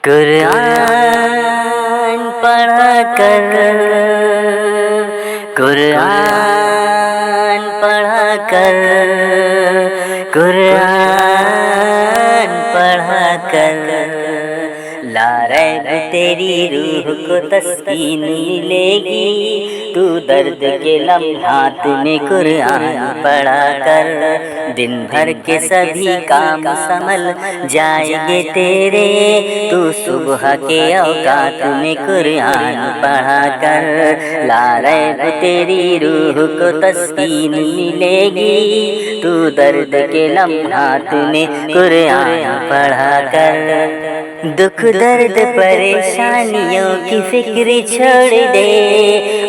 قرآن پڑھا کر، قرآن پڑھا کر، قرآن پڑھا کر، لا ریب تیری روح کو تسکین ملے گی، تو درد کے لمحات میں قرآن پڑھا کر، دن بھر کے سبھی کام سنبھل جائیں گے تیرے، تو صبح کے اوقات میں قرآن پڑھا کر، لا ریب تیری روح کو تسکین ملے گی، تو درد کے لمحات میں قرآن پڑھا کر، دکھ درد پریشانیوں کی فکر چھوڑ دے،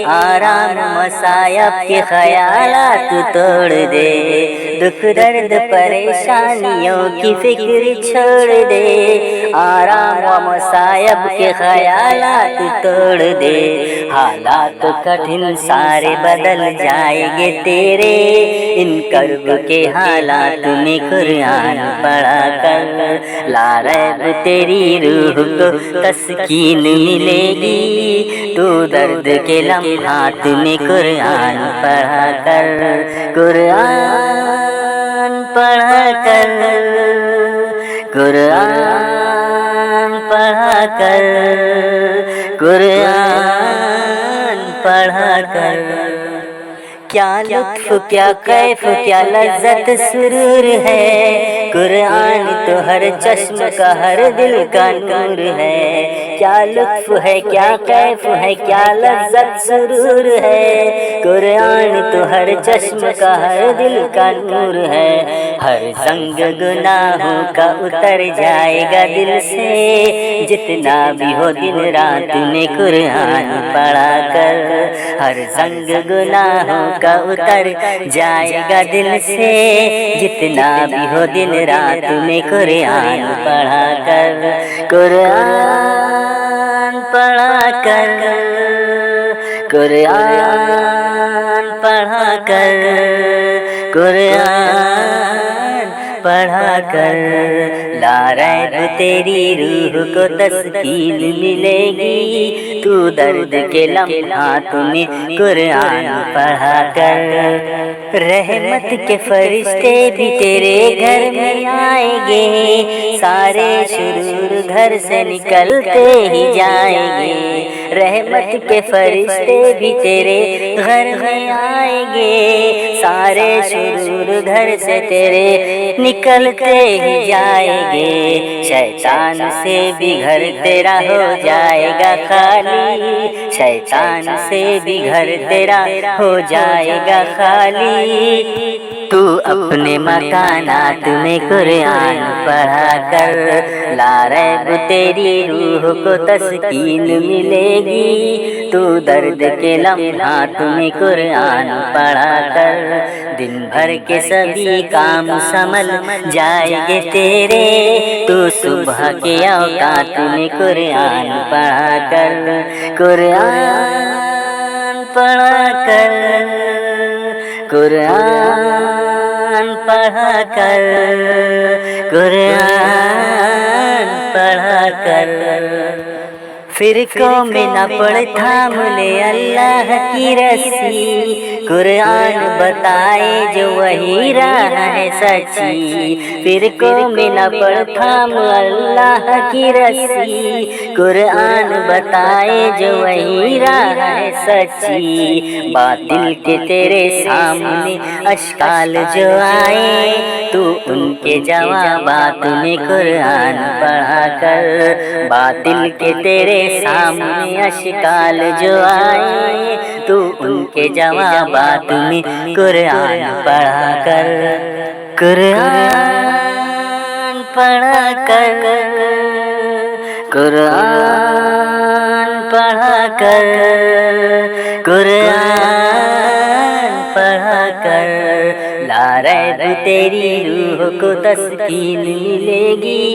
آرام مصائب کے خیالات توڑ دے، دکھ درد پریشانیوں کی فکر چھوڑ دے، آرام و مصائب کے خیالات توڑ دے، حالات کٹھن سارے بدل جائیں گے تیرے، ان کرب کے حالات میں قرآن پڑھا کر، لا ریب تیری روح کو تسکین ملے گی، تو درد کے لمحات میں قرآن پڑھا کر، قرآن پڑھا کر، قرآن پڑھا کر، قرآن پڑھا کر، کیا لطف کیا کیف کیا لذت سرور ہے، قرآن تو ہر چشم کا ہر دل کا نور ہے، کیا لطف ہے کیا کیف ہے کیا لذت سرور ہے، قرآن تو ہر چشم کا ہر دل کا نور ہے، ہر زنگ گناہوں کا اتر جائے گا دل سے، جتنا بھی ہو دن رات میں قرآن پڑھا کر، ہر زنگ گناہوں کا اتر جائے گا دل سے، جتنا بھی ہو دن رات میں قرآن پڑھا کر، قرآن پڑھا کر، قرآن پڑھا کر، قرآن پڑھا کر، لا ریب تیری روح کو تسکین ملے گی، تو درد کے لمحات میں قرآن پڑھا کر، رحمت کے فرشتے بھی تیرے گھر میں آئیں گے، سارے شرور گھر سے نکلتے ہی جائیں گے، رحمت کے فرشتے بھی تیرے گھر میں آئیں گے، سارے شرور گھر سے تیرے نکلتے ہی جائیں گے، شیطان سے بھی گھر تیرا ہو جائے گا خالی، شیطان سے بھی گھر تیرا ہو جائے گا خالی، تو اپنے مکانات میں قرآن پڑھا کر، لا ریب تیری روح کو تسکین ملے گی، تو درد کے لمحات میں قرآن پڑھا کر، دن بھر کے سبھی کام سنبھل جائیں گے تیرے، تو صبح کے اوقات میں قرآن پڑھا کر، قرآن پڑھا کر، قرآن پڑھا کر، قرآن پڑھا کر، فرقوں میں نہ پڑ تھام لے اللہ کی رسی، قرآن بتائے جو وہی راہ ہے سچی، فرقوں میں نہ پڑ تھام اللہ کی رسی، قرآن بتائے جو وہی راہ ہے سچی، باطل کے تیرے سامنے اشکال جو آئے، تو ان کے جوابات میں قرآن پڑھا کر، باطل کے تیرے سامنے اشکال جو آئے، تو ان کے جوابات میں قرآن پڑھا کر، قرآن پڑھا کر، قرآن پڑھا کر، قرآن پڑھا کر، لا ریب تیری روح کو تسکین ملے گی،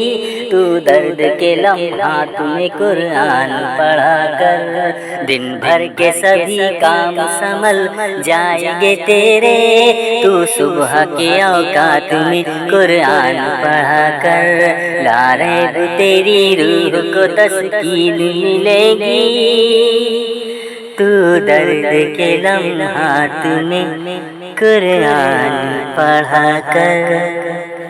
تو درد کے لمحات میں قرآن پڑھا کر، دن بھر کے سبھی کام سنبھل جائیں گے تیرے، تو صبح کے اوقات میں قرآن پڑھا کر، لا ریب تیری روح کو تسکین ملے گی، تو درد کے لمحات میں قرآن پڑھا کر۔